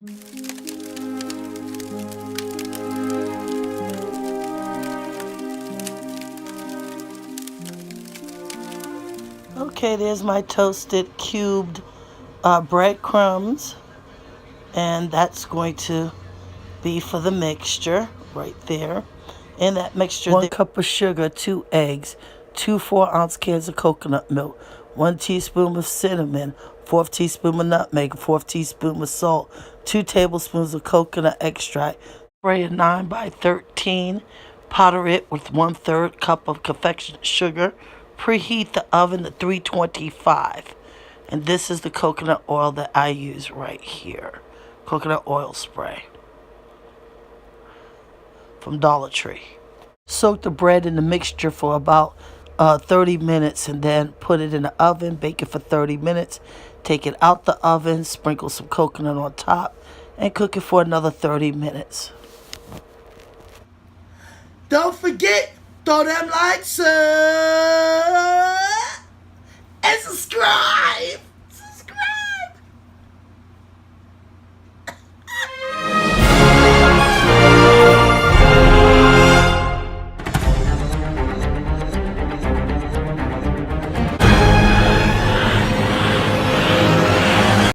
Okay, there's my toasted cubed breadcrumbs, and that's going to be for the mixture right there. In that mixture, 1 cup of sugar, 2 eggs, 2 4-ounce cans of coconut milk, 1 teaspoon of cinnamon, 1/4 teaspoon of nutmeg, 1/4 teaspoon of salt, 2 tablespoons of coconut extract. Spray a 9 by 13, powder it with 1/3 cup of confectionate sugar. Preheat the oven to 325. And this is the coconut oil that I use right here. Coconut oil spray from Dollar Tree. Soak the bread in the mixture for about 30 minutes and then put it in the oven. Bake it for 30 minutes. Take it out the oven, sprinkle some coconut on top, and cook it for another 30 minutes. Don't forget, throw them likes up and subscribe.